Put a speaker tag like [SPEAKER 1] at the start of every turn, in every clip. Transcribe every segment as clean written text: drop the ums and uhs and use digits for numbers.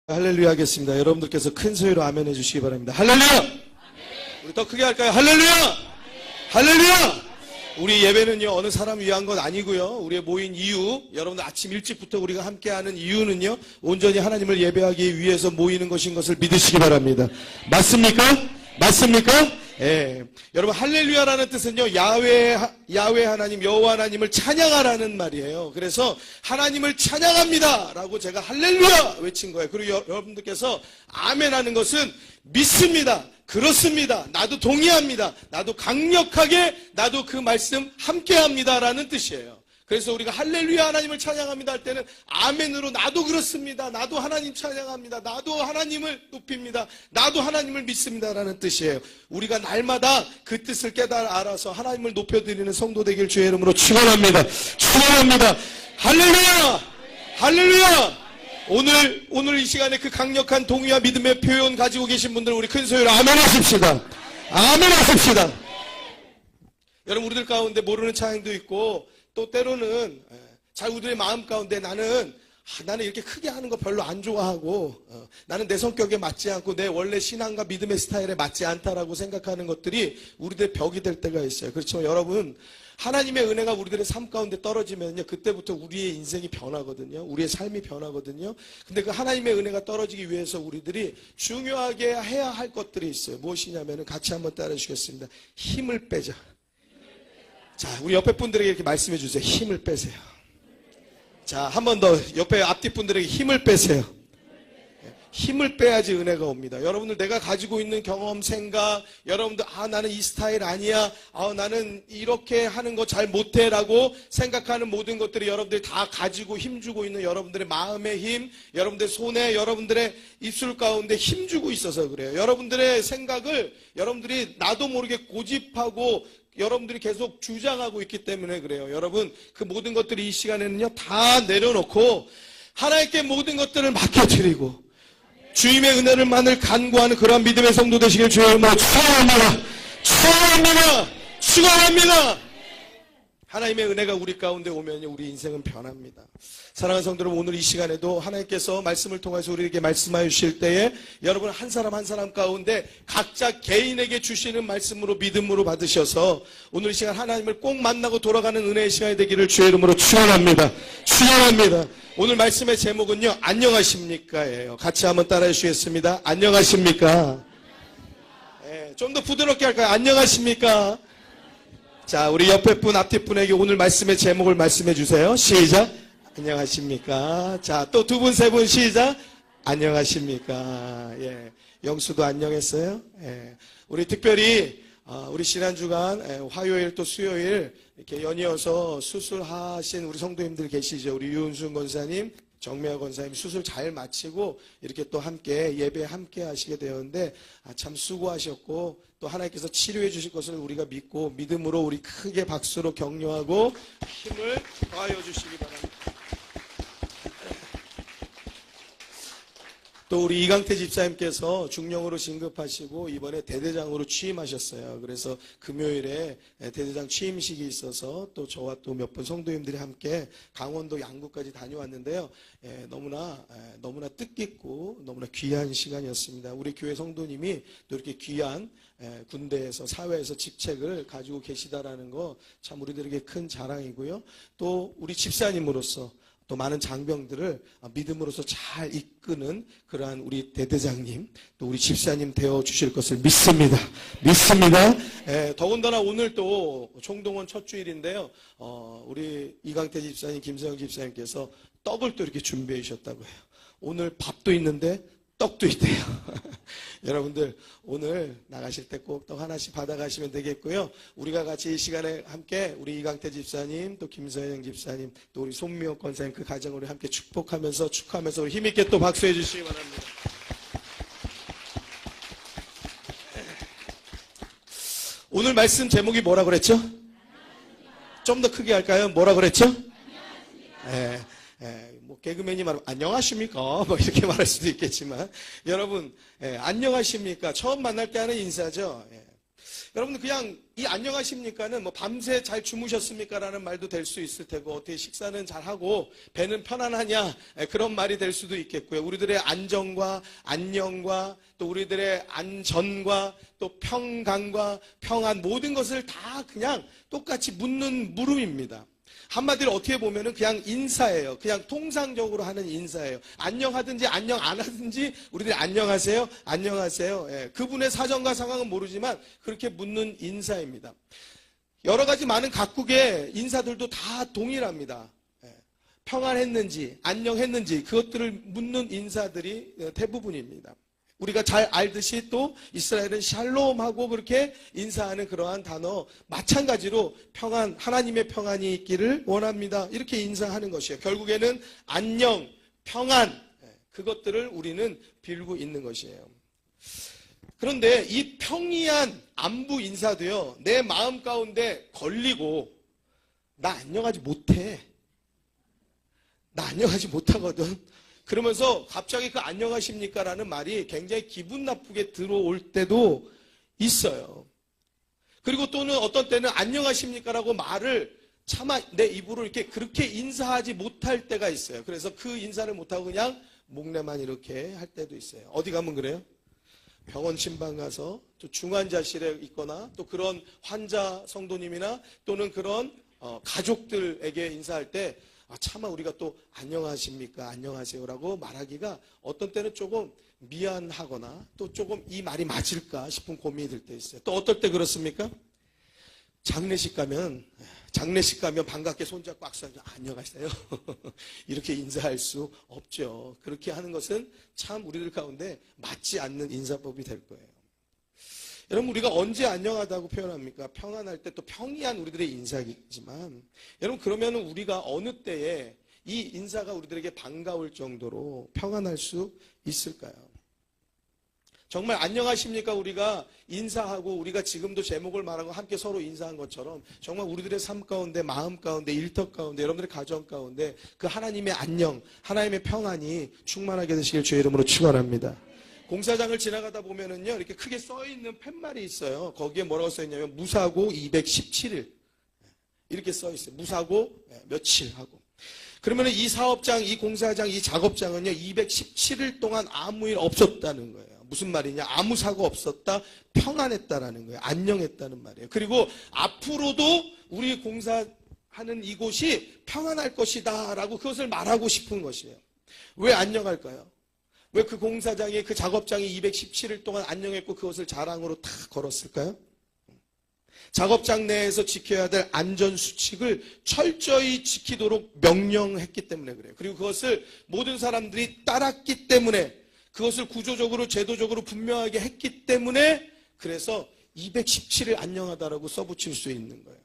[SPEAKER 1] 할렐루야 하겠습니다. 여러분들께서 큰 소리로 아멘 해주시기 바랍니다. 할렐루야! 우리 더 크게 할까요? 할렐루야! 할렐루야! 우리 예배는요 어느 사람 위한 건 아니고요. 우리의 모인 이유, 여러분들 아침 일찍부터 우리가 함께하는 이유는요 온전히 하나님을 예배하기 위해서 모이는 것인 것을 믿으시기 바랍니다. 맞습니까? 맞습니까? 예. 여러분 할렐루야라는 뜻은요 야훼 하나님, 여호와 하나님을 찬양하라는 말이에요. 그래서 하나님을 찬양합니다 라고 제가 할렐루야 외친 거예요. 그리고 여러분들께서 아멘 하는 것은 믿습니다, 그렇습니다, 나도 동의합니다, 나도 강력하게 나도 그 말씀 함께합니다 라는 뜻이에요. 그래서 우리가 할렐루야 하나님을 찬양합니다 할 때는 아멘으로 나도 그렇습니다, 나도 하나님 찬양합니다, 나도 하나님을 높입니다, 나도 하나님을 믿습니다 라는 뜻이에요. 우리가 날마다 그 뜻을 깨달아 알아서 하나님을 높여드리는 성도 되길 주의 이름으로 축원합니다. 축원합니다. 할렐루야! 할렐루야! 오늘 이 시간에 그 강력한 동의와 믿음의 표현 가지고 계신 분들 우리 큰 소리로 아멘 하십시다. 아멘 하십시다. 여러분 우리들 가운데 모르는 찬양도 있고 또 때로는 잘 우리의 마음 가운데 나는 이렇게 크게 하는 거 별로 안 좋아하고 나는 내 성격에 맞지 않고 내 원래 신앙과 믿음의 스타일에 맞지 않다라고 생각하는 것들이 우리들의 벽이 될 때가 있어요. 그렇지만 여러분 하나님의 은혜가 우리들의 삶 가운데 떨어지면요 그때부터 우리의 인생이 변하거든요. 우리의 삶이 변하거든요. 근데 그 하나님의 은혜가 떨어지기 위해서 우리들이 중요하게 해야 할 것들이 있어요. 무엇이냐면 같이 한번 따라 주시겠습니다. 힘을 빼자. 자, 우리 옆에 분들에게 이렇게 말씀해 주세요. 힘을 빼세요. 자, 한 번 더 옆에 앞뒤 분들에게 힘을 빼세요. 힘을 빼야지 은혜가 옵니다. 여러분들 내가 가지고 있는 경험, 생각, 여러분들 나는 이 스타일 아니야, 나는 이렇게 하는 거 잘 못해 라고 생각하는 모든 것들이 여러분들이 다 가지고 힘주고 있는 여러분들의 마음의 힘, 여러분들의 손에, 여러분들의 입술 가운데 힘주고 있어서 그래요. 여러분들의 생각을 여러분들이 나도 모르게 고집하고 여러분들이 계속 주장하고 있기 때문에 그래요. 여러분 그 모든 것들이 이 시간에는요 다 내려놓고 하나님께 모든 것들을 맡겨드리고 주님의 은혜를만을 간구하는 그러한 믿음의 성도 되시길 주의 이름으로 축원합니다. 축원합니다. 축원합니다. 하나님의 은혜가 우리 가운데 오면 우리 인생은 변합니다. 사랑하는 성도 여러분, 오늘 이 시간에도 하나님께서 말씀을 통해서 우리에게 말씀하여 주실 때에 여러분 한 사람 한 사람 가운데 각자 개인에게 주시는 말씀으로 믿음으로 받으셔서 오늘 이 시간 하나님을 꼭 만나고 돌아가는 은혜의 시간이 되기를 주의 이름으로 축원합니다. 축원합니다. 오늘 말씀의 제목은요 안녕하십니까예요. 같이 한번 따라해 주시겠습니다. 안녕하십니까? 네, 좀 더 부드럽게 할까요? 안녕하십니까? 자, 우리 옆에 분, 앞뒤 분에게 오늘 말씀의 제목을 말씀해 주세요. 시작. 안녕하십니까? 자, 또 두 분, 세 분 시작. 안녕하십니까? 예. 영수도 안녕했어요? 예. 우리 특별히, 우리 지난주간 화요일 또 수요일 이렇게 연이어서 수술하신 우리 성도님들 계시죠? 우리 유은순 권사님, 정미아 권사님 수술 잘 마치고 이렇게 또 함께 예배 함께 하시게 되었는데 참 수고하셨고 또 하나님께서 치료해 주실 것을 우리가 믿고 믿음으로 우리 크게 박수로 격려하고 힘을 더하여 주시기 바랍니다. 또 우리 이강태 집사님께서 중령으로 진급하시고 이번에 대대장으로 취임하셨어요. 그래서 금요일에 대대장 취임식이 있어서 또 저와 또 몇 분 성도님들이 함께 강원도 양구까지 다녀왔는데요. 너무나 뜻깊고 너무나 귀한 시간이었습니다. 우리 교회 성도님이 또 이렇게 귀한 군대에서 사회에서 직책을 가지고 계시다라는 거 참 우리들에게 큰 자랑이고요. 또 우리 집사님으로서 또 많은 장병들을 믿음으로서 잘 이끄는 그러한 우리 대대장님, 또 우리 집사님 되어 주실 것을 믿습니다. 믿습니다. 더군다나 오늘 또 총동원 첫 주일인데요. 우리 이강태 집사님, 김서영 집사님께서 떡을 또 이렇게 준비해 주셨다고 해요. 오늘 밥도 있는데 떡도 있대요. 여러분들 오늘 나가실 때 꼭 떡 하나씩 받아가시면 되겠고요. 우리가 같이 이 시간에 함께 우리 이강태 집사님, 또 김서영 집사님, 또 우리 손미호 권사님 그 가정을 함께 축복하면서 축하하면서 우리 힘있게 또 박수해 주시기 바랍니다. 오늘 말씀 제목이 뭐라 그랬죠? 좀 더 크게 할까요? 뭐라 그랬죠? 뭐 개그맨이 말하면 안녕하십니까? 뭐 이렇게 말할 수도 있겠지만 여러분 안녕하십니까? 처음 만날 때 하는 인사죠. 여러분들 그냥 이 안녕하십니까는 뭐 밤새 잘 주무셨습니까? 라는 말도 될 수 있을 테고, 어떻게 식사는 잘 하고 배는 편안하냐? 그런 말이 될 수도 있겠고요. 우리들의 안정과 안녕과 또 우리들의 안전과 또 평강과 평안, 모든 것을 다 그냥 똑같이 묻는 물음입니다. 한마디로 어떻게 보면은 그냥 인사예요. 그냥 통상적으로 하는 인사예요. 안녕하든지 안녕 안 하든지 우리들이 안녕하세요, 안녕하세요. 예, 그분의 사정과 상황은 모르지만 그렇게 묻는 인사입니다. 여러 가지 많은 각국의 인사들도 다 동일합니다. 예, 평안했는지 안녕했는지 그것들을 묻는 인사들이 대부분입니다. 우리가 잘 알듯이 또 이스라엘은 샬롬하고 그렇게 인사하는 그러한 단어, 마찬가지로 평안, 하나님의 평안이 있기를 원합니다. 이렇게 인사하는 것이에요. 결국에는 안녕, 평안, 그것들을 우리는 빌고 있는 것이에요. 그런데 이 평이한 안부 인사도요, 내 마음 가운데 걸리고 나 안녕하지 못해. 나 안녕하지 못하거든. 그러면서 갑자기 그 안녕하십니까? 라는 말이 굉장히 기분 나쁘게 들어올 때도 있어요. 그리고 또는 어떤 때는 안녕하십니까? 라고 말을 차마 내 입으로 이렇게 그렇게 인사하지 못할 때가 있어요. 그래서 그 인사를 못하고 그냥 목례만 이렇게 할 때도 있어요. 어디 가면 그래요? 병원 신방 가서 또 중환자실에 있거나 또 그런 환자 성도님이나 또는 그런 가족들에게 인사할 때 차마 우리가 또 안녕하십니까? 안녕하세요라고 말하기가 어떤 때는 조금 미안하거나 또 조금 이 말이 맞을까 싶은 고민이 들 때 있어요. 또 어떨 때 그렇습니까? 장례식 가면 반갑게 손잡고 악수하면 안녕하세요. 이렇게 인사할 수 없죠. 그렇게 하는 것은 참 우리들 가운데 맞지 않는 인사법이 될 거예요. 여러분, 우리가 언제 안녕하다고 표현합니까? 평안할 때 또 평이한 우리들의 인사이지만, 여러분, 그러면 우리가 어느 때에 이 인사가 우리들에게 반가울 정도로 평안할 수 있을까요? 정말 안녕하십니까? 우리가 인사하고 우리가 지금도 제목을 말하고 함께 서로 인사한 것처럼 정말 우리들의 삶 가운데, 마음 가운데, 일터 가운데, 여러분들의 가정 가운데 그 하나님의 안녕, 하나님의 평안이 충만하게 되시길 주의 이름으로 축원합니다. 공사장을 지나가다 보면은요, 이렇게 크게 써있는 팻말이 있어요. 거기에 뭐라고 써있냐면, 무사고 217일. 이렇게 써있어요. 무사고 며칠 하고. 그러면은 이 사업장, 이 공사장, 이 작업장은요, 217일 동안 아무 일 없었다는 거예요. 무슨 말이냐? 아무 사고 없었다, 평안했다라는 거예요. 안녕했다는 말이에요. 그리고 앞으로도 우리 공사하는 이곳이 평안할 것이다 라고 그것을 말하고 싶은 것이에요. 왜 안녕할까요? 왜 그 공사장이, 그 작업장이 217일 동안 안녕했고 그것을 자랑으로 다 걸었을까요? 작업장 내에서 지켜야 될 안전수칙을 철저히 지키도록 명령했기 때문에 그래요. 그리고 그것을 모든 사람들이 따랐기 때문에, 그것을 구조적으로 제도적으로 분명하게 했기 때문에, 그래서 217일 안녕하다라고 써붙일 수 있는 거예요.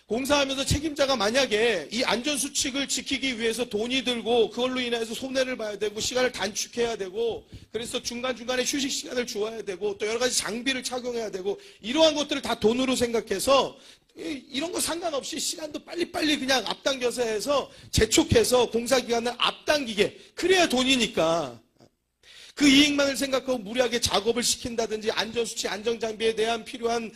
[SPEAKER 1] 공사하면서 책임자가 만약에 이 안전수칙을 지키기 위해서 돈이 들고 그걸로 인해서 손해를 봐야 되고 시간을 단축해야 되고, 그래서 중간중간에 휴식 시간을 주어야 되고 또 여러 가지 장비를 착용해야 되고, 이러한 것들을 다 돈으로 생각해서 이런 거 상관없이 시간도 빨리빨리 그냥 앞당겨서 해서 재촉해서 공사기간을 앞당기게, 그래야 돈이니까 그 이익만을 생각하고 무리하게 작업을 시킨다든지 안전수칙, 안전장비에 대한 필요한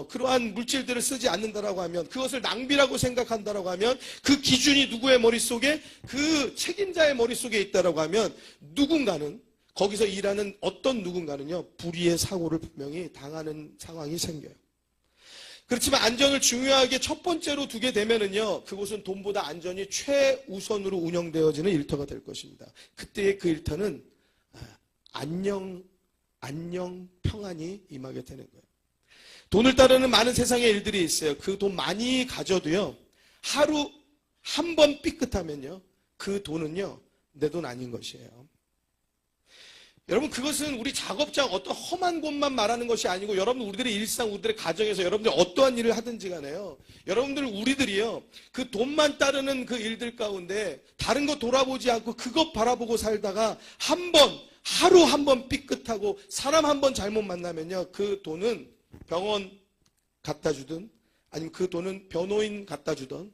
[SPEAKER 1] 그러한 물질들을 쓰지 않는다라고 하면, 그것을 낭비라고 생각한다라고 하면, 그 기준이 누구의 머릿속에, 그 책임자의 머릿속에 있다라고 하면, 누군가는, 거기서 일하는 어떤 누군가는요, 불의의 사고를 분명히 당하는 상황이 생겨요. 그렇지만 안전을 중요하게 첫 번째로 두게 되면은요, 그곳은 돈보다 안전이 최우선으로 운영되어지는 일터가 될 것입니다. 그때의 그 일터는 안녕, 평안이 임하게 되는 거예요. 돈을 따르는 많은 세상의 일들이 있어요. 그 돈 많이 가져도요, 하루 한 번 삐끗하면요, 그 돈은요, 내 돈 아닌 것이에요. 여러분, 그것은 우리 작업장 어떤 험한 곳만 말하는 것이 아니고, 여러분 우리들의 일상, 우리들의 가정에서 여러분들이 어떠한 일을 하든지 간에요, 우리들이요, 그 돈만 따르는 그 일들 가운데 다른 거 돌아보지 않고 그것 바라보고 살다가 하루 한 번 삐끗하고 사람 한 번 잘못 만나면요, 그 돈은 병원 갖다 주든, 아니면 그 돈은 변호인 갖다 주든,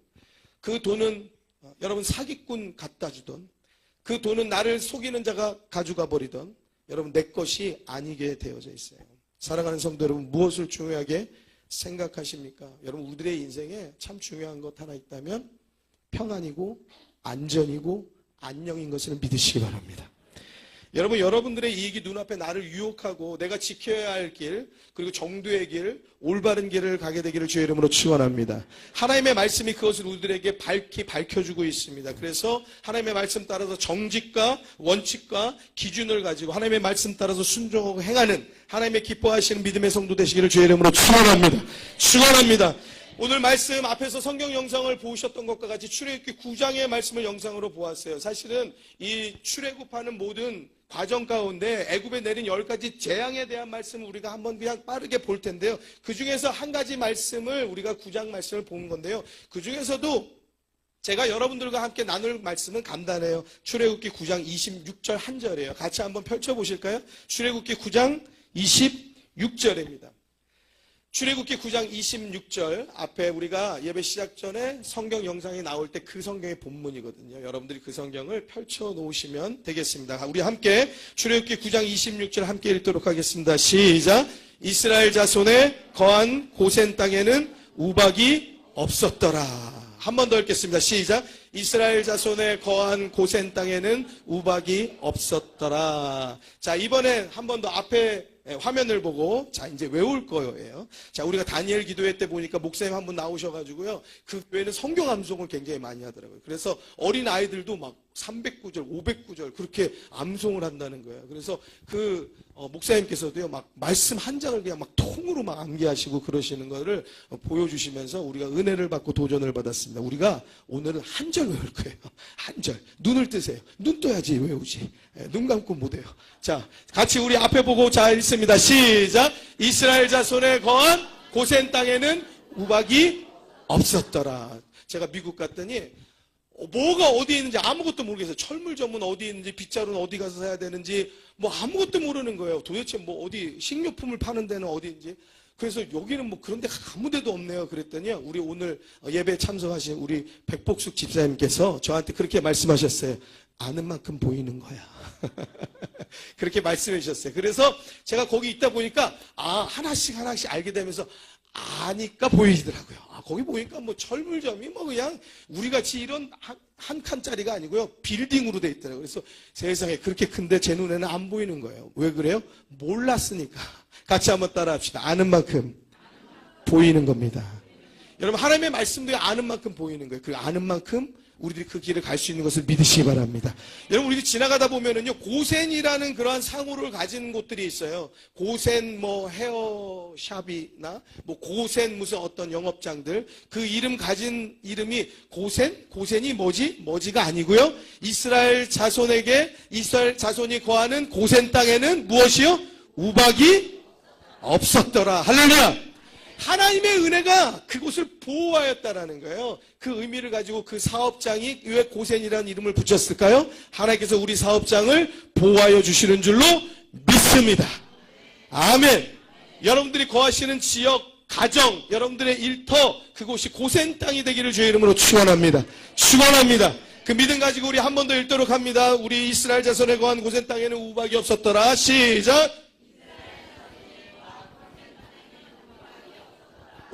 [SPEAKER 1] 그 돈은 여러분 사기꾼 갖다 주든, 그 돈은 나를 속이는 자가 가져가 버리든, 여러분 내 것이 아니게 되어져 있어요. 사랑하는 성도 여러분, 무엇을 중요하게 생각하십니까? 여러분, 우리들의 인생에 참 중요한 것 하나 있다면 평안이고 안전이고 안녕인 것을 믿으시기 바랍니다. 여러분, 여러분들의 이익이 눈앞에 나를 유혹하고 내가 지켜야 할 길, 그리고 정도의 길, 올바른 길을 가게 되기를 주의 이름으로 축원합니다. 하나님의 말씀이 그것을 우리들에게 밝혀주고 있습니다. 그래서 하나님의 말씀 따라서 정직과 원칙과 기준을 가지고 하나님의 말씀 따라서 순종하고 행하는 하나님의 기뻐하시는 믿음의 성도 되시기를 주의 이름으로 축원합니다. 축원합니다. 오늘 말씀 앞에서 성경 영상을 보셨던 것과 같이 출애굽기 9장의 말씀을 영상으로 보았어요. 사실은 이 출애굽하는 모든 과정 가운데 애굽에 내린 10가지 재앙에 대한 말씀을 우리가 한번 그냥 빠르게 볼 텐데요. 그 중에서 한 가지 말씀을 우리가 9장 말씀을 보는 건데요. 그 중에서도 제가 여러분들과 함께 나눌 말씀은 간단해요. 출애굽기 9장 26절 한 절이에요. 같이 한번 펼쳐보실까요? 출애굽기 9장 26절입니다. 출애굽기 9장 26절 앞에 우리가 예배 시작 전에 성경 영상이 나올 때 그 성경의 본문이거든요. 여러분들이 그 성경을 펼쳐 놓으시면 되겠습니다. 우리 함께 출애굽기 9장 26절 함께 읽도록 하겠습니다. 시작. 이스라엘 자손의 거한 고센 땅에는 우박이 없었더라. 한 번 더 읽겠습니다. 시작. 이스라엘 자손의 거한 고센 땅에는 우박이 없었더라. 자, 이번엔 한 번 더 앞에 화면을 보고 자 이제 외울 거예요. 자, 우리가 다니엘 기도회 때 보니까 목사님 한 분 나오셔가지고요. 그 교회는 성경 암송을 굉장히 많이 하더라고요. 그래서 어린 아이들도 막 300구절, 500구절 그렇게 암송을 한다는 거예요. 그래서 그 목사님께서도요 막 말씀 한 장을 그냥 막 통으로 막 암기하시고 그러시는 거를 보여주시면서 우리가 은혜를 받고 도전을 받았습니다. 우리가 오늘은 한 절 외울 거예요. 한 절. 눈을 뜨세요. 눈 떠야지 외우지. 눈 감고 못 해요. 자, 같이 우리 앞에 보고 자 읽습니다. 시작. 이스라엘 자손의 거한 고센 땅에는 우박이 없었더라. 제가 미국 갔더니 뭐가 어디에 있는지 아무것도 모르겠어요. 철물점은 어디에 있는지, 빗자루는 어디 가서 사야 되는지 뭐 아무것도 모르는 거예요. 도대체 뭐 어디 식료품을 파는 데는 어디인지. 그래서 여기는 뭐 그런 데가 아무 데도 없네요. 그랬더니요. 우리 오늘 예배에 참석하신 우리 백복숙 집사님께서 저한테 그렇게 말씀하셨어요. 아는 만큼 보이는 거야. 그렇게 말씀해 주셨어요. 그래서 제가 거기 있다 보니까 하나씩 알게 되면서 아니까 보이더라고요. 거기 보니까 뭐 철물점이 뭐 그냥 우리 같이 이런 한 칸짜리가 아니고요. 빌딩으로 돼 있더라고요. 그래서 세상에 그렇게 큰데 제 눈에는 안 보이는 거예요. 왜 그래요? 몰랐으니까. 같이 한번 따라 합시다. 아는 만큼 보이는 겁니다. 여러분, 하나님의 말씀도 아는 만큼 보이는 거예요. 그 아는 만큼 우리들이 그 길을 갈 수 있는 것을 믿으시기 바랍니다. 여러분, 우리들이 지나가다 보면은요, 고센이라는 그러한 상호를 가진 곳들이 있어요. 고센 뭐 헤어샵이나 뭐 고센 무슨 어떤 영업장들, 그 이름 가진 이름이 고센? 고센이 뭐지가 아니고요. 이스라엘 자손이 거하는 고센 땅에는 무엇이요? 우박이 없었더라. 할렐루야! 하나님의 은혜가 그곳을 보호하였다라는 거예요. 그 의미를 가지고 그 사업장이 왜 고센이라는 이름을 붙였을까요? 하나님께서 우리 사업장을 보호하여 주시는 줄로 믿습니다. 아멘. 여러분들이 거하시는 지역, 가정, 여러분들의 일터, 그곳이 고센 땅이 되기를 주의 이름으로 축원합니다. 축원합니다. 그 믿음 가지고 우리 한 번 더 읽도록 합니다. 우리 이스라엘 자손에 거한 고센 땅에는 우박이 없었더라. 시작.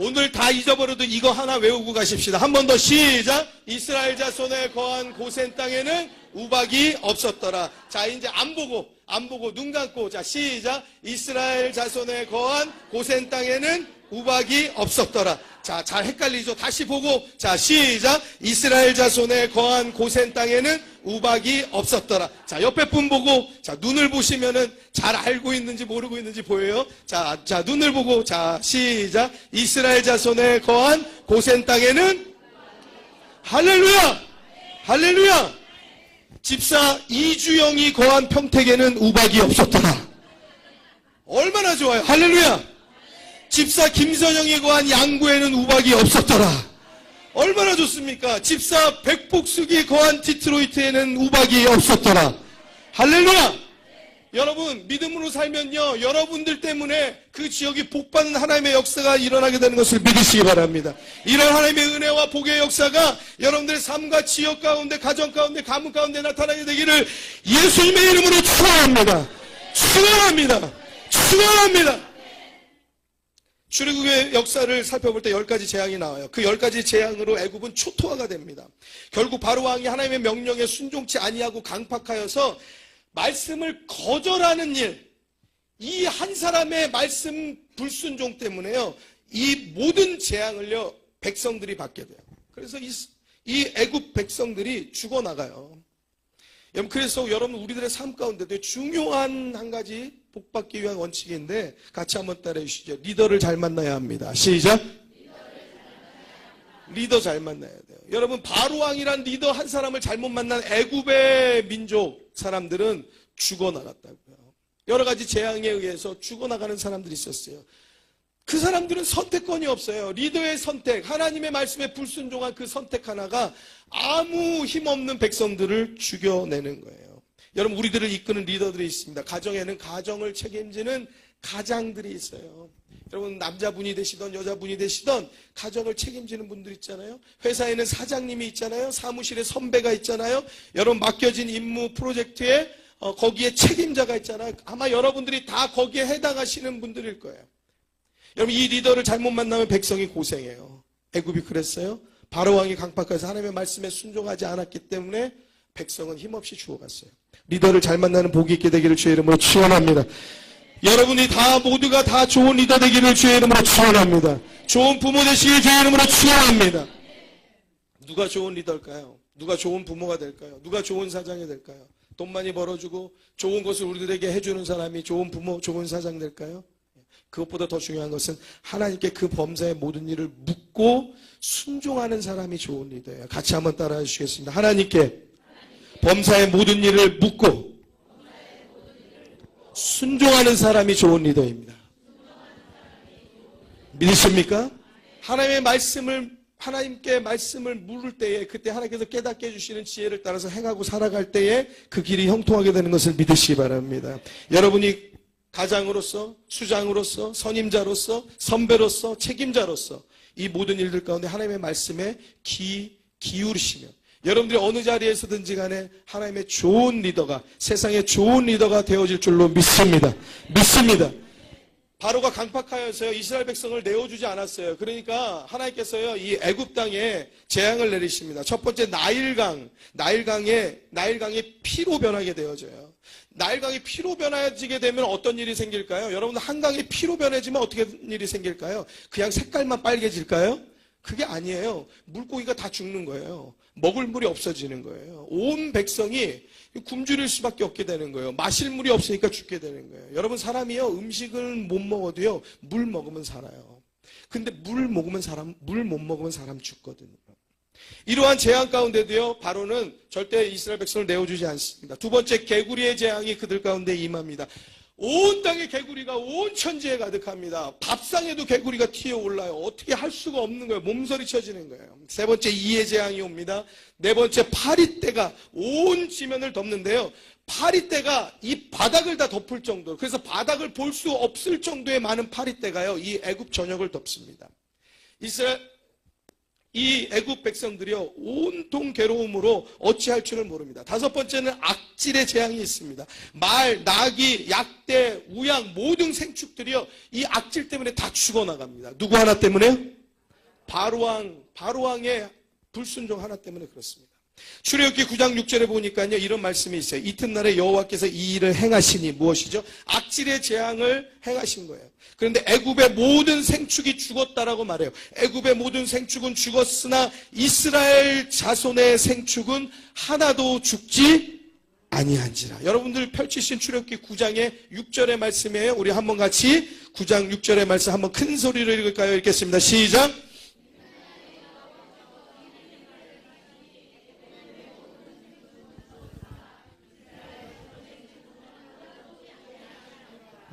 [SPEAKER 1] 오늘 다 잊어버려도 이거 하나 외우고 가십시다. 한 번 더 시작. 이스라엘 자손에 거한 고센 땅에는 우박이 없었더라. 자, 이제 안 보고 눈 감고 자 시작. 이스라엘 자손에 거한 고센 땅에는 우박이 없었더라. 자, 잘 헷갈리죠? 다시 보고 자 시작. 이스라엘 자손에 거한 고센 땅에는 우박이 없었더라. 자, 옆에 분 보고 자 눈을 보시면은 잘 알고 있는지 모르고 있는지 보여요. 자 눈을 보고 자 시작. 이스라엘 자손에 거한 고센 땅에는 할렐루야. 할렐루야. 집사 이주영이 거한 평택에는 우박이 없었더라. 얼마나 좋아요. 할렐루야. 집사 김선영이 거한 양구에는 우박이 없었더라. 얼마나 좋습니까? 집사 백복숙이 거한 디트로이트에는 우박이 없었더라. 할렐루야. 여러분, 믿음으로 살면요, 여러분들 때문에 그 지역이 복받는 하나님의 역사가 일어나게 되는 것을 믿으시기 바랍니다. 이런 하나님의 은혜와 복의 역사가 여러분들의 삶과 지역 가운데, 가정 가운데, 가문 가운데 나타나게 되기를 예수님의 이름으로 축원합니다. 축원합니다. 축원합니다. 출애굽의 역사를 살펴볼 때 10가지 재앙이 나와요. 그 10가지 재앙으로 애굽은 초토화가 됩니다. 결국 바로 왕이 하나님의 명령에 순종치 아니하고 강팍하여서 말씀을 거절하는 일, 이 한 사람의 말씀 불순종 때문에요, 이 모든 재앙을요 백성들이 받게 돼요. 그래서 이 애굽 백성들이 죽어나가요. 그래서 여러분 우리들의 삶 가운데도 중요한 한 가지 복받기 위한 원칙인데 같이 한번 따라해 주시죠. 리더를 잘 만나야 합니다. 시작. 리더 잘 만나야 돼요. 여러분 바로왕이란 리더 한 사람을 잘못 만난 애굽의 민족 사람들은 죽어나갔다고요. 여러 가지 재앙에 의해서 죽어나가는 사람들이 있었어요. 그 사람들은 선택권이 없어요. 리더의 선택, 하나님의 말씀에 불순종한 그 선택 하나가 아무 힘없는 백성들을 죽여내는 거예요. 여러분 우리들을 이끄는 리더들이 있습니다. 가정에는 가정을 책임지는 가장들이 있어요. 여러분 남자분이 되시던 여자분이 되시던 가정을 책임지는 분들 있잖아요. 회사에는 사장님이 있잖아요. 사무실에 선배가 있잖아요. 여러분 맡겨진 임무 프로젝트에 거기에 책임자가 있잖아요. 아마 여러분들이 다 거기에 해당하시는 분들일 거예요. 여러분 이 리더를 잘못 만나면 백성이 고생해요. 애굽이 그랬어요. 바로왕이 강팍해서 하나님의 말씀에 순종하지 않았기 때문에 백성은 힘없이 죽어갔어요. 리더를 잘 만나는 복이 있게 되기를 주의 이름으로 축원합니다. 여러분이 모두가 다 좋은 리더 되기를 주의 이름으로 축원합니다. 좋은 부모 되시기를 주의 이름으로 축원합니다. 누가 좋은 리더일까요? 누가 좋은 부모가 될까요? 누가 좋은 사장이 될까요? 돈 많이 벌어주고 좋은 것을 우리들에게 해주는 사람이 좋은 부모, 좋은 사장 될까요? 그것보다 더 중요한 것은 하나님께 그 범사의 모든 일을 묻고 순종하는 사람이 좋은 리더예요. 같이 한번 따라해 주시겠습니다. 하나님께 범사의 모든 일을 묻고 순종하는 사람이 좋은 리더입니다. 믿으십니까? 하나님께 말씀을 물을 때에 그때 하나님께서 깨닫게 해주시는 지혜를 따라서 행하고 살아갈 때에 그 길이 형통하게 되는 것을 믿으시기 바랍니다. 여러분이 가장으로서, 수장으로서, 선임자로서, 선배로서, 책임자로서 이 모든 일들 가운데 하나님의 말씀에 기울이시면 여러분들이 어느 자리에서든지 간에 하나님의 좋은 리더가, 세상의 좋은 리더가 되어질 줄로 믿습니다. 믿습니다. 바로가 강팍하여서요 이스라엘 백성을 내어주지 않았어요. 그러니까 하나님께서요 이 애굽 땅에 재앙을 내리십니다. 첫 번째 나일강이 피로 변하게 되어져요. 나일강이 피로 변해지게 되면 어떤 일이 생길까요? 여러분 한강이 피로 변해지면 어떻게 일이 생길까요? 그냥 색깔만 빨개질까요? 그게 아니에요. 물고기가 다 죽는 거예요. 먹을 물이 없어지는 거예요. 온 백성이 굶주릴 수밖에 없게 되는 거예요. 마실 물이 없으니까 죽게 되는 거예요. 여러분 사람이요 음식을 못 먹어도요 물 먹으면 살아요. 근데 물 못 먹으면 사람 죽거든요. 이러한 재앙 가운데도요 바로는 절대 이스라엘 백성을 내어주지 않습니다. 두 번째 개구리의 재앙이 그들 가운데 임합니다. 온 땅에 개구리가 온 천지에 가득합니다. 밥상에도 개구리가 튀어올라요. 어떻게 할 수가 없는 거예요. 몸서리 쳐지는 거예요. 세 번째 이의 재앙이 옵니다. 네 번째 파리떼가 온 지면을 덮는데요. 파리떼가 이 바닥을 다 덮을 정도로, 그래서 바닥을 볼 수 없을 정도의 많은 파리떼가요 이 애굽 전역을 덮습니다. 이 애굽 백성들이요 온통 괴로움으로 어찌할 줄을 모릅니다. 다섯 번째는 악질의 재앙이 있습니다. 말, 나귀, 약대, 우양 모든 생축들이요 이 악질 때문에 다 죽어나갑니다. 누구 하나 때문에요? 바로왕의 불순종 하나 때문에 그렇습니다. 출애굽기 9장 6절에 보니까요 이런 말씀이 있어요. 이튿날에 여호와께서 이 일을 행하시니 무엇이죠? 악질의 재앙을 행하신 거예요. 그런데 애굽의 모든 생축이 죽었다라고 말해요. 애굽의 모든 생축은 죽었으나 이스라엘 자손의 생축은 하나도 죽지 아니한지라. 여러분들 펼치신 출애굽기 9장의 6절의 말씀이에요. 우리 한번 같이 9장 6절의 말씀 한번 큰 소리로 읽을까요? 읽겠습니다. 시작.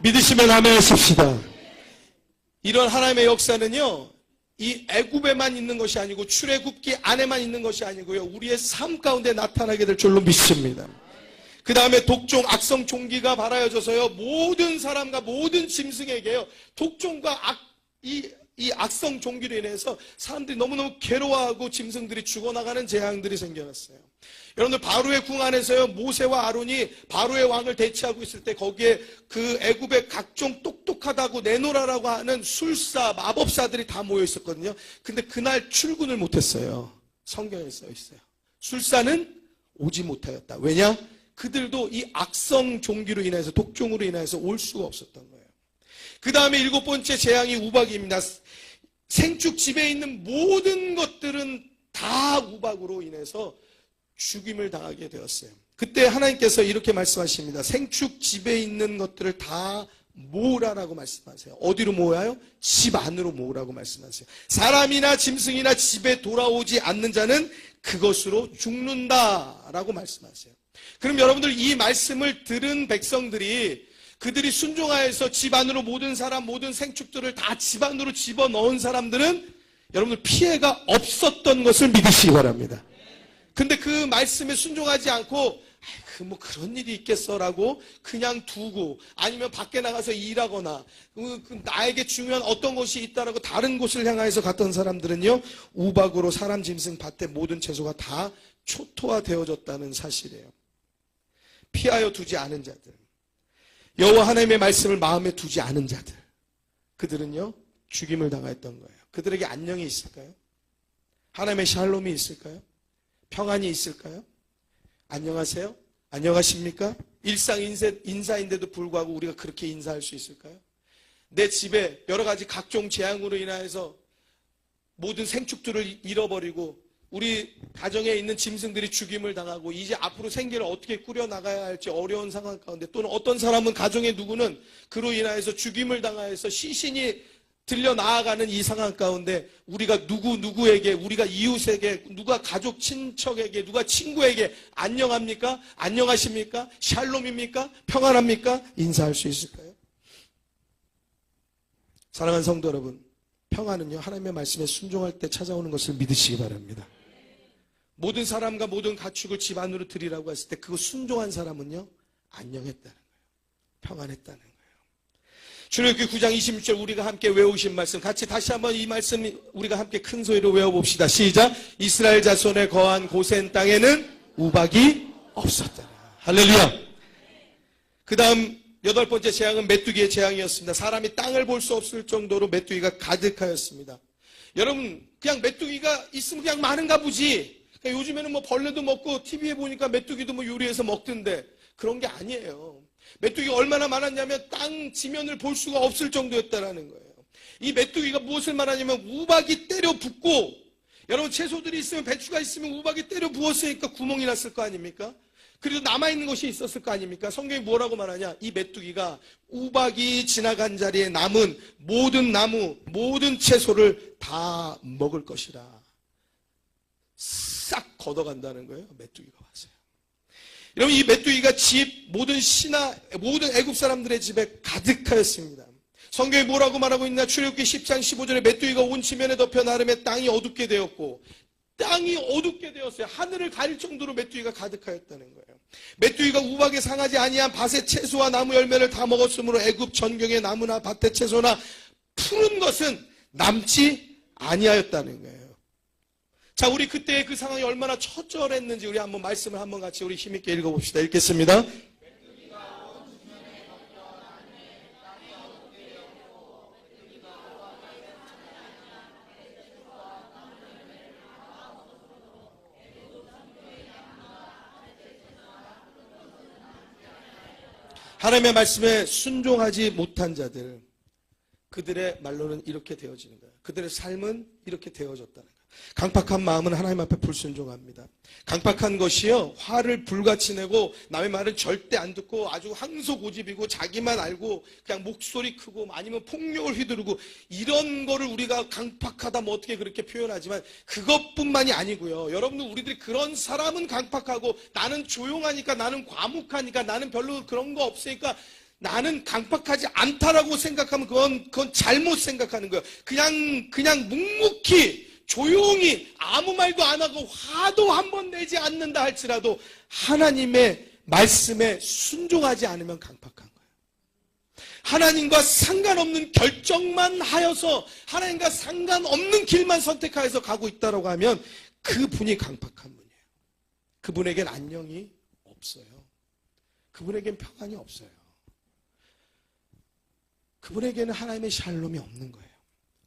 [SPEAKER 1] 믿으시면 아멘 하십시다. 이런 하나님의 역사는요 이 애굽에만 있는 것이 아니고 출애굽기 안에만 있는 것이 아니고요 우리의 삶 가운데 나타나게 될 줄로 믿습니다. 그 다음에 독종, 악성 종기가 발하여져서요 모든 사람과 모든 짐승에게요 독종과 이 악성 종기로 인해서 사람들이 너무너무 괴로워하고 짐승들이 죽어나가는 재앙들이 생겨났어요. 여러분들 바로의 궁 안에서요, 모세와 아론이 바로의 왕을 대치하고 있을 때 거기에 그 애굽의 각종 똑똑하다고 내노라라고 하는 술사, 마법사들이 다 모여 있었거든요. 근데 그날 출근을 못했어요. 성경에 써 있어요. 술사는 오지 못하였다. 왜냐? 그들도 이 악성 종기로 인해서, 독종으로 인해서 올 수가 없었던 거예요. 그 다음에 7번째 재앙이 우박입니다. 생축 집에 있는 모든 것들은 다 우박으로 인해서 죽임을 당하게 되었어요. 그때 하나님께서 이렇게 말씀하십니다. 생축 집에 있는 것들을 다 모으라라고 말씀하세요. 어디로 모아요? 집 안으로 모으라고 말씀하세요. 사람이나 짐승이나 집에 돌아오지 않는 자는 그것으로 죽는다라고 말씀하세요. 그럼 여러분들 이 말씀을 들은 백성들이 그들이 순종하여서 집 안으로 모든 사람, 모든 생축들을 다 집 안으로 집어넣은 사람들은 여러분들 피해가 없었던 것을 믿으시기 바랍니다. 근데 그 말씀에 순종하지 않고 뭐 그런 일이 있겠어라고 그냥 두고 아니면 밖에 나가서 일하거나 나에게 중요한 어떤 것이 있다라고 다른 곳을 향해서 갔던 사람들은요, 우박으로 사람, 짐승, 밭의 모든 채소가 다 초토화되어졌다는 사실이에요. 피하여 두지 않은 자들, 여호와 하나님의 말씀을 마음에 두지 않은 자들, 그들은요 죽임을 당했던 거예요. 그들에게 안녕이 있을까요? 하나님의 샬롬이 있을까요? 평안이 있을까요? 안녕하세요? 안녕하십니까? 일상 인사인데도 불구하고 우리가 그렇게 인사할 수 있을까요? 내 집에 여러 가지 각종 재앙으로 인하여서 모든 생축들을 잃어버리고 우리 가정에 있는 짐승들이 죽임을 당하고 이제 앞으로 생계를 어떻게 꾸려나가야 할지 어려운 상황 가운데, 또는 어떤 사람은 가정의 누구는 그로 인하여서 죽임을 당하여서 시신이 들려 나아가는 이 상황 가운데 우리가 누구에게, 우리가 이웃에게, 누가 가족 친척에게, 누가 친구에게 안녕합니까? 안녕하십니까? 샬롬입니까? 평안합니까? 인사할 수 있을까요? 사랑하는 성도 여러분, 평안은요 하나님의 말씀에 순종할 때 찾아오는 것을 믿으시기 바랍니다. 모든 사람과 모든 가축을 집 안으로 들이라고 했을 때 그거 순종한 사람은요 안녕했다는 거예요. 평안했다는 거예요. 출애굽기 9장 26절 우리가 함께 외우신 말씀, 같이 다시 한번 이 말씀 우리가 함께 큰 소리로 외워봅시다. 시작. 이스라엘 자손에 거한 고센 땅에는 우박이 없었다. 할렐루야. 그 다음 8번째 재앙은 메뚜기의 재앙이었습니다. 사람이 땅을 볼 수 없을 정도로 메뚜기가 가득하였습니다. 여러분, 그냥 메뚜기가 있으면 그냥 많은가 보지. 그러니까 요즘에는 뭐 벌레도 먹고 TV에 보니까 메뚜기도 뭐 요리해서 먹던데 그런 게 아니에요. 메뚜기가 얼마나 많았냐면 땅 지면을 볼 수가 없을 정도였다라는 거예요. 이 메뚜기가 무엇을 말하냐면 우박이 때려 붓고, 여러분 채소들이 있으면, 배추가 있으면 우박이 때려 부었으니까 구멍이 났을 거 아닙니까? 그래도 남아있는 것이 있었을 거 아닙니까? 성경이 뭐라고 말하냐? 이 메뚜기가 우박이 지나간 자리에 남은 모든 나무, 모든 채소를 다 먹을 것이라 싹 걷어간다는 거예요. 메뚜기가 와서요. 여러분, 이 메뚜기가 집, 모든 애굽 사람들의 집에 가득하였습니다. 성경이 뭐라고 말하고 있나? 출애굽기 10장 15절에 메뚜기가 온 지면에 덮여 나름의 땅이 어둡게 되었고, 땅이 어둡게 되었어요. 하늘을 가릴 정도로 메뚜기가 가득하였다는 거예요. 메뚜기가 우박에 상하지 아니한 밭의 채소와 나무 열매를 다 먹었으므로 애굽 전경의 나무나 밭의 채소나 푸른 것은 남지 아니하였다는 거예요. 자, 우리 그때 그 상황이 얼마나 처절했는지 우리 한번 말씀을 한번 같이 우리 힘있게 읽어봅시다. 읽겠습니다. 하나님의 말씀에 순종하지 못한 자들, 그들의 말로는 이렇게 되어지는 거예요. 그들의 삶은 이렇게 되어졌다는 거예요. 강팍한 마음은 하나님 앞에 불순종합니다. 강팍한 것이요, 화를 불같이 내고 남의 말은 절대 안 듣고 아주 항소고집이고 자기만 알고 그냥 목소리 크고 아니면 폭력을 휘두르고, 이런 거를 우리가 강팍하다 뭐 어떻게 그렇게 표현하지만 그것뿐만이 아니고요. 여러분들, 우리들이 그런 사람은 강팍하고 나는 조용하니까, 나는 과묵하니까, 나는 별로 그런 거 없으니까 나는 강팍하지 않다라고 생각하면 그건 잘못 생각하는 거예요. 그냥 묵묵히 조용히 아무 말도 안 하고 화도 한 번 내지 않는다 할지라도 하나님의 말씀에 순종하지 않으면 강팍한 거예요. 하나님과 상관없는 결정만 하여서 하나님과 상관없는 길만 선택하여서 가고 있다라고 하면 그분이 강팍한 분이에요. 그분에겐 안녕이 없어요. 그분에겐 평안이 없어요. 그분에게는 하나님의 샬롬이 없는 거예요.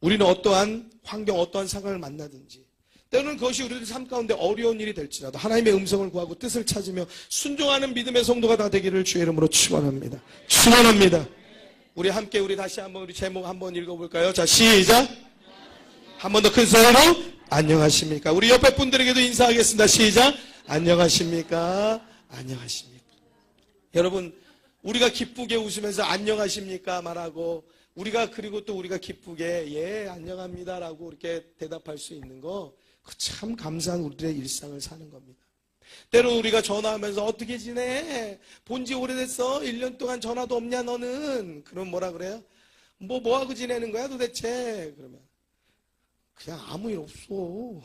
[SPEAKER 1] 우리는 어떠한 환경, 어떠한 상황을 만나든지 때로는 그것이 우리들 삶 가운데 어려운 일이 될지라도 하나님의 음성을 구하고 뜻을 찾으며 순종하는 믿음의 성도가 다 되기를 주의 이름으로 축원합니다. 축원합니다. 우리 함께 우리 다시 한번 우리 제목 한번 읽어볼까요? 자, 시작. 한 번 더 큰 소리로 안녕하십니까? 우리 옆에 분들에게도 인사하겠습니다. 시작. 안녕하십니까? 안녕하십니까? 여러분, 우리가 기쁘게 웃으면서 안녕하십니까 말하고 그리고 또 우리가 기쁘게 예 안녕합니다라고 이렇게 대답할 수 있는 거 참 감사한 우리들의 일상을 사는 겁니다. 때로 우리가 전화하면서 어떻게 지내? 본지 오래됐어? 1년 동안 전화도 없냐 너는? 그럼 뭐라 그래요? 뭐하고 지내는 거야 도대체? 그러면 그냥 아무 일 없어.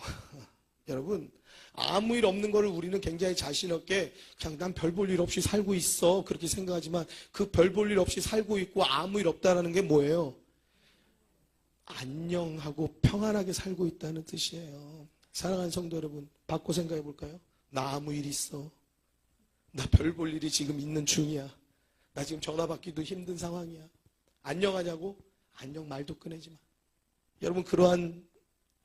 [SPEAKER 1] 여러분, 아무 일 없는 거를 우리는 굉장히 자신 없게 그냥 난 별 볼 일 없이 살고 있어 그렇게 생각하지만 그 별 볼 일 없이 살고 있고 아무 일 없다라는 게 뭐예요? 안녕하고 평안하게 살고 있다는 뜻이에요. 사랑하는 성도 여러분, 바꿔 생각해 볼까요? 나 아무 일 있어. 나 별 볼 일이 지금 있는 중이야. 나 지금 전화 받기도 힘든 상황이야. 안녕하냐고? 안녕 말도 꺼내지 마. 여러분, 그러한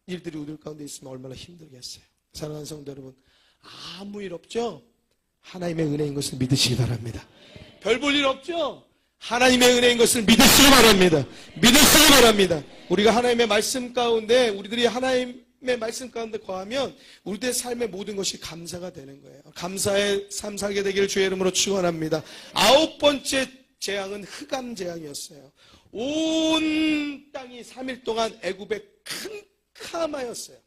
[SPEAKER 1] 일들이 우리 가운데 있으면 얼마나 힘들겠어요. 사랑하는 성도 여러분, 아무 일 없죠? 하나님의 은혜인 것을 믿으시기 바랍니다. 별 볼 일 없죠? 하나님의 은혜인 것을 믿으시기 바랍니다. 믿으시기 바랍니다. 우리가 하나님의 말씀 가운데, 우리들이 하나님의 말씀 가운데 거하면 우리들의 삶의 모든 것이 감사가 되는 거예요. 감사의 삶 살게 되기를 주의 이름으로 축원합니다. 9번째 재앙은 흑암 재앙이었어요. 온 땅이 3일 동안 애굽에 캄캄하였어요.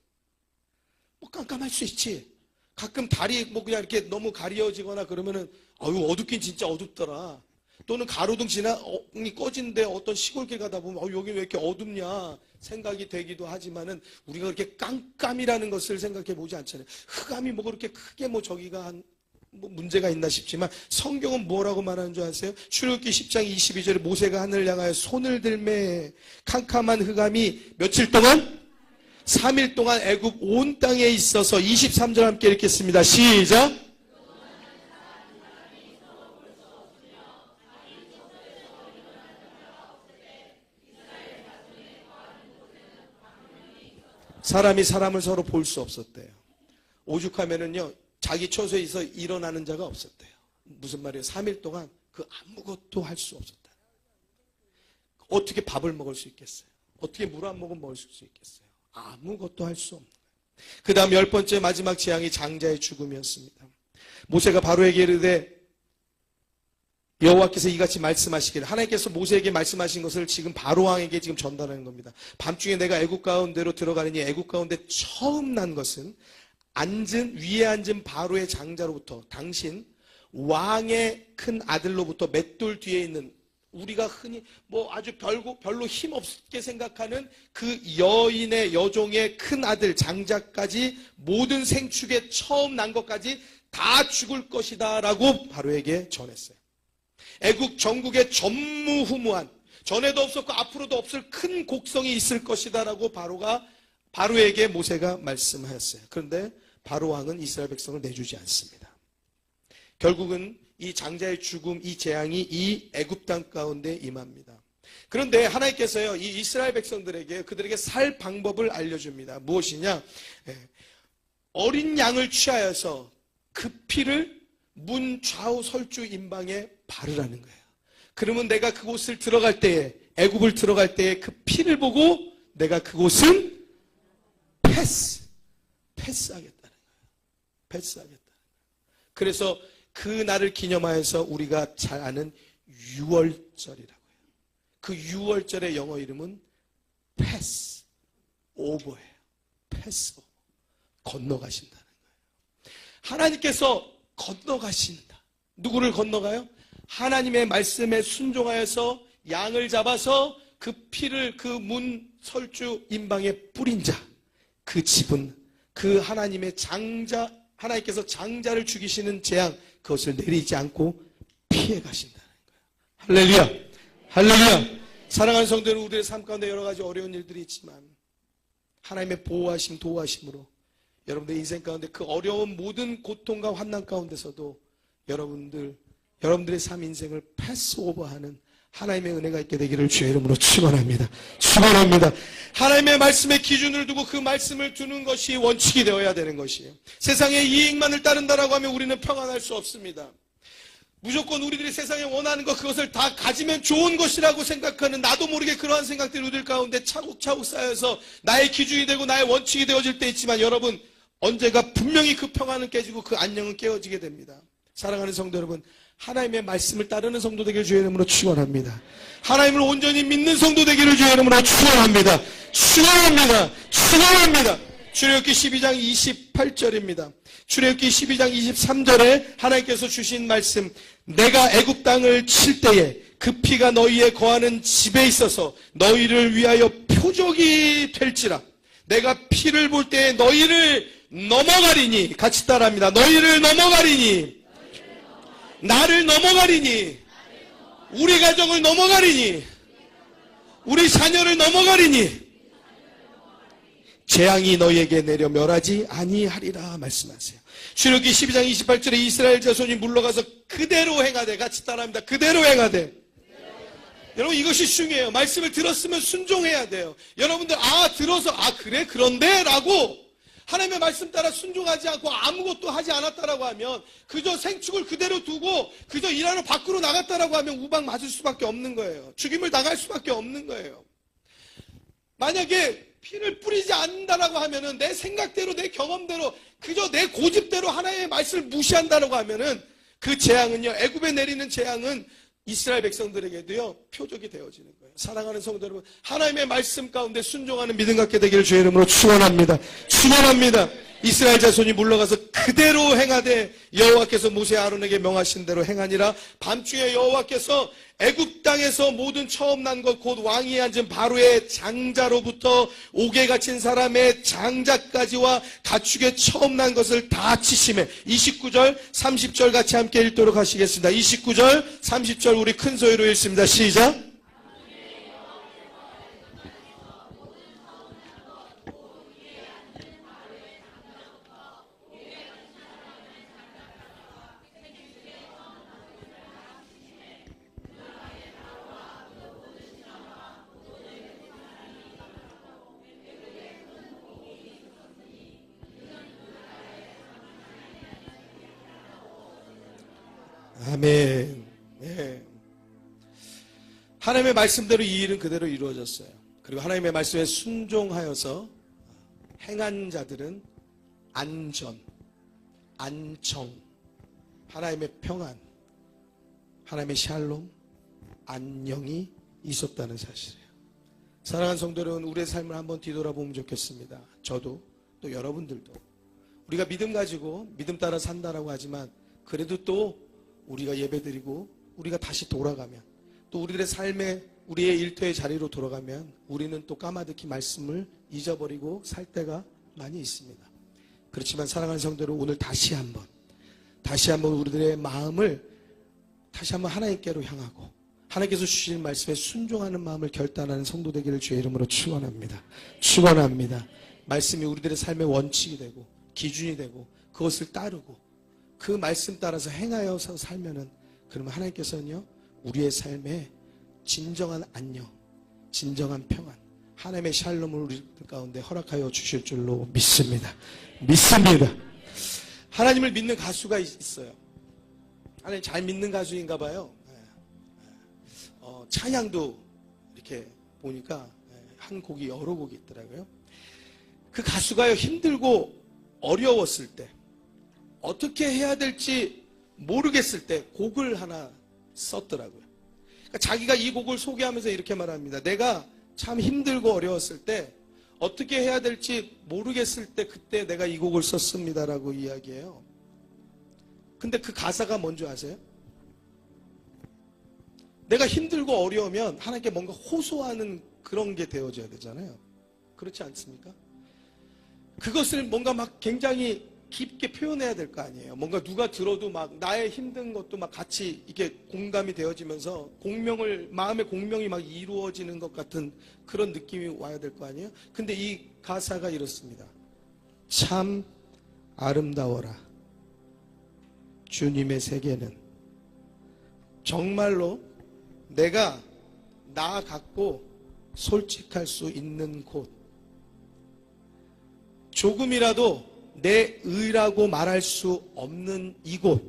[SPEAKER 1] 깜깜할 수 있지. 가끔 달이 그냥 이렇게 너무 가려지거나 그러면은 어둡긴 진짜 어둡더라. 또는 가로등 지나이 꺼진데 어떤 시골길 가다 보면 여기 왜 이렇게 어둡냐 생각이 되기도 하지만은 우리가 그렇게 깜깜이라는 것을 생각해 보지 않잖아요. 흑암이 뭐 그렇게 크게 저기가 문제가 있나 싶지만 성경은 뭐라고 말하는 줄 아세요? 출애굽기 10장 22절에 모세가 하늘을 향하여 손을 들매 캄캄한 흑암이 며칠 동안? 3일 동안 애굽 온 땅에 있어서 23절 함께 읽겠습니다. 시작. 사람이 사람을 서로 볼 수 없었대요. 오죽하면은요, 자기 처소에서 일어나는 자가 없었대요. 무슨 말이에요? 3일 동안 그 아무것도 할 수 없었다. 어떻게 밥을 먹을 수 있겠어요? 어떻게 물 한 모금 먹을 수 있겠어요? 아무것도 할 수 없는 거예요. 그 다음 10번째 마지막 재앙이 장자의 죽음이었습니다. 모세가 바로에게 이르되 여호와께서 이같이 말씀하시기를, 하나님께서 모세에게 말씀하신 것을 지금 바로왕에게 지금 전달하는 겁니다. 밤중에 내가 애굽 가운데로 들어가느니 애굽 가운데 처음 난 것은 위에 앉은 바로의 장자로부터 당신 왕의 큰 아들로부터 맷돌 뒤에 있는 우리가 흔히 아주 별로 힘없게 생각하는 그 여종의 큰 아들 장자까지 모든 생축에 처음 난 것까지 다 죽을 것이다 라고 바로에게 전했어요. 애국 전국에 전무후무한, 전에도 없었고 앞으로도 없을 큰 곡성이 있을 것이다 라고 바로에게 모세가 말씀하였어요. 그런데 바로 왕은 이스라엘 백성을 내주지 않습니다. 결국은 이 장자의 죽음, 이 재앙이 이 애굽 땅 가운데 임합니다. 그런데 하나님께서요, 이 이스라엘 백성들에게 그들에게 살 방법을 알려줍니다. 무엇이냐? 어린 양을 취하여서 그 피를 문 좌우 설주 임방에 바르라는 거예요. 그러면 내가 그곳을 들어갈 때에, 애굽을 들어갈 때에 그 피를 보고 내가 그곳은 패스하겠다는 거예요. 패스하겠다는 거예요. 그래서 그 날을 기념하여서 우리가 잘 아는 유월절이라고 해요. 그 유월절의 영어 이름은 패스 오버예요. 패스 오버. 건너가신다는 거예요. 하나님께서 건너가신다. 누구를 건너가요? 하나님의 말씀에 순종하여서 양을 잡아서 그 피를 그 문 설주 임방에 뿌린 자, 그 집은 그 하나님의 하나님께서 장자를 죽이시는 재앙, 그것을 내리지 않고 피해 가신다는 거예요. 할렐루야! 할렐루야! 사랑하는 성도는 우리의 삶 가운데 여러 가지 어려운 일들이 있지만 하나님의 보호하심, 도우하심으로 여러분들 인생 가운데 그 어려운 모든 고통과 환난 가운데서도 여러분들의 삶 인생을 패스오버하는 하나님의 은혜가 있게 되기를 주의 이름으로 축원합니다. 축원합니다. 하나님의 말씀에 기준을 두고 그 말씀을 두는 것이 원칙이 되어야 되는 것이에요. 세상의 이익만을 따른다라고 하면 우리는 평안할 수 없습니다. 무조건 우리들이 세상에 원하는 것 그것을 다 가지면 좋은 것이라고 생각하는 나도 모르게 그러한 생각들이 우리들 가운데 차곡차곡 쌓여서 나의 기준이 되고 나의 원칙이 되어질 때 있지만 여러분 언제가 분명히 그 평안은 깨지고 그 안녕은 깨어지게 됩니다. 사랑하는 성도 여러분, 하나님의 말씀을 따르는 성도 되기를 주의 이름으로 축원합니다. 하나님을 온전히 믿는 성도 되기를 주의 이름으로 축원합니다. 축원합니다. 축원합니다. 출애굽기 12장 28절입니다. 출애굽기 12장 23절에 하나님께서 주신 말씀, 내가 애굽 땅을 칠 때에 그 피가 너희에 거하는 집에 있어서 너희를 위하여 표적이 될지라. 내가 피를 볼 때에 너희를 넘어가리니, 같이 따라합니다. 너희를 넘어가리니, 나를 넘어가리니, 우리 가정을 넘어가리니, 우리 자녀를 넘어가리니, 재앙이 너희에게 내려 멸하지 아니하리라 말씀하세요. 출애굽기 12장 28절에 이스라엘 자손이 물러가서 그대로 행하되, 같이 따라합니다. 그대로 행하되. 여러분 이것이 중요해요. 말씀을 들었으면 순종해야 돼요. 여러분들 들어서 그래 그런데 라고 하나님의 말씀 따라 순종하지 않고 아무것도 하지 않았다라고 하면 그저 생축을 그대로 두고 그저 일하러 밖으로 나갔다라고 하면 우박 맞을 수밖에 없는 거예요. 죽임을 당할 수밖에 없는 거예요. 만약에 피를 뿌리지 않는다라고 하면은 내 생각대로 내 경험대로 그저 내 고집대로 하나님의 말씀을 무시한다라고 하면은 그 재앙은요, 애굽에 내리는 재앙은 이스라엘 백성들에게도요 표적이 되어지는 거예요. 사랑하는 성도 여러분, 하나님의 말씀 가운데 순종하는 믿음 갖게 되기를 주의 이름으로 축원합니다. 축원합니다. 이스라엘 자손이 물러가서 그대로 행하되 여호와께서 모세 아론에게 명하신 대로 행하니라. 밤중에 여호와께서 애굽 땅에서 모든 처음 난 것 곧 왕위에 앉은 바로의 장자로부터 옥에 갇힌 사람의 장자까지와 가축의 처음 난 것을 다 치심해. 29절 30절 같이 함께 읽도록 하시겠습니다. 29절 30절 우리 큰 소리로 읽습니다. 시작. 아멘. 네. 하나님의 말씀대로 이 일은 그대로 이루어졌어요. 그리고 하나님의 말씀에 순종하여서 행한 자들은 안전, 안정, 하나님의 평안, 하나님의 샬롬, 안녕이 있었다는 사실이에요. 사랑하는 성도 여러분, 우리의 삶을 한번 뒤돌아보면 좋겠습니다. 저도 또 여러분들도 우리가 믿음 가지고 믿음 따라 산다라고 하지만 그래도 또 우리가 예배드리고 우리가 다시 돌아가면 또 우리들의 삶에 우리의 일터의 자리로 돌아가면 우리는 또 까마득히 말씀을 잊어버리고 살 때가 많이 있습니다. 그렇지만 사랑하는 성도들, 오늘 다시 한번 우리들의 마음을 다시 한번 하나님께로 향하고 하나님께서 주신 말씀에 순종하는 마음을 결단하는 성도 되기를 주의 이름으로 축원합니다. 축원합니다. 말씀이 우리들의 삶의 원칙이 되고 기준이 되고 그것을 따르고 그 말씀 따라서 행하여서 살면은 그러면 하나님께서는요 우리의 삶에 진정한 안녕, 진정한 평안, 하나님의 샬롬을 우리 가운데 허락하여 주실 줄로 믿습니다. 믿습니다. 하나님을 믿는 가수가 있어요. 하나님 잘 믿는 가수인가 봐요. 찬양도 이렇게 보니까 한 곡이 여러 곡이 있더라고요. 그 가수가요 힘들고 어려웠을 때 어떻게 해야 될지 모르겠을 때 곡을 하나 썼더라고요. 그러니까 자기가 이 곡을 소개하면서 이렇게 말합니다. 내가 참 힘들고 어려웠을 때 어떻게 해야 될지 모르겠을 때 그때 내가 이 곡을 썼습니다라고 이야기해요. 근데 그 가사가 뭔지 아세요? 내가 힘들고 어려우면 하나님께 뭔가 호소하는 그런 게 되어져야 되잖아요. 그렇지 않습니까? 그것을 뭔가 막 굉장히 깊게 표현해야 될 거 아니에요. 뭔가 누가 들어도 막 나의 힘든 것도 막 같이 이게 공감이 되어지면서 마음의 공명이 막 이루어지는 것 같은 그런 느낌이 와야 될 거 아니에요. 근데 이 가사가 이렇습니다. 참 아름다워라. 주님의 세계는 정말로 내가 나 갖고 솔직할 수 있는 곳, 조금이라도 내 의라고 말할 수 없는 이곳.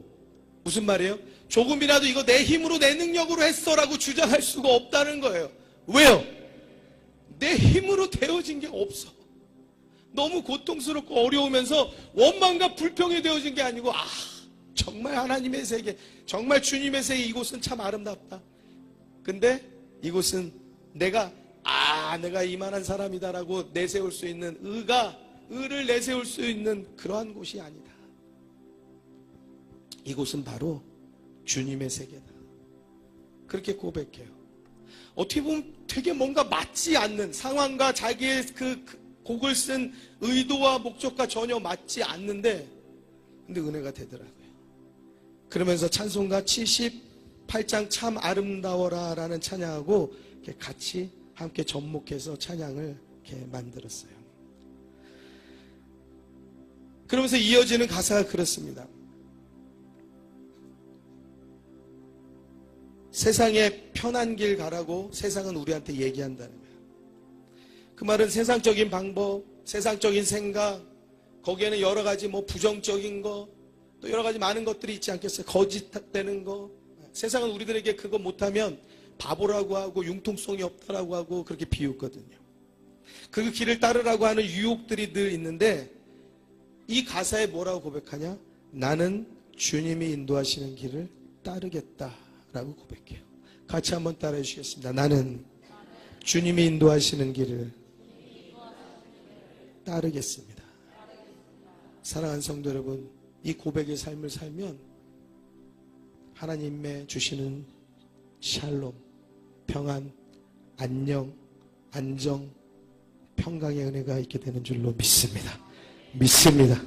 [SPEAKER 1] 무슨 말이에요? 조금이라도 이거 내 힘으로 내 능력으로 했어라고 주장할 수가 없다는 거예요. 왜요? 내 힘으로 되어진 게 없어. 너무 고통스럽고 어려우면서 원망과 불평이 되어진 게 아니고, 정말 하나님의 세계, 정말 주님의 세계, 이곳은 참 아름답다. 근데 이곳은 내가 이만한 사람이다라고 내세울 수 있는 의를 내세울 수 있는 그러한 곳이 아니다. 이곳은 바로 주님의 세계다. 그렇게 고백해요. 어떻게 보면 되게 뭔가 맞지 않는 상황과 자기의 그 곡을 쓴 의도와 목적과 전혀 맞지 않는데, 근데 은혜가 되더라고요. 그러면서 찬송가 78장 참 아름다워라 라는 찬양하고 이렇게 같이 함께 접목해서 찬양을 이렇게 만들었어요. 그러면서 이어지는 가사가 그렇습니다. 세상에 편한 길 가라고 세상은 우리한테 얘기한다는 거예요. 그 말은 세상적인 방법, 세상적인 생각, 거기에는 여러 가지 부정적인 거, 또 여러 가지 많은 것들이 있지 않겠어요? 거짓되는 거. 세상은 우리들에게 그거 못하면 바보라고 하고 융통성이 없다라고 하고 그렇게 비웃거든요. 그 길을 따르라고 하는 유혹들이 늘 있는데, 이 가사에 뭐라고 고백하냐? 나는 주님이 인도하시는 길을 따르겠다라고 고백해요. 같이 한번 따라해 주시겠습니다. 나는 주님이 인도하시는 길을 따르겠습니다. 사랑하는 성도 여러분, 이 고백의 삶을 살면 하나님의 주시는 샬롬, 평안, 안녕, 안정, 평강의 은혜가 있게 되는 줄로 믿습니다. 믿습니다.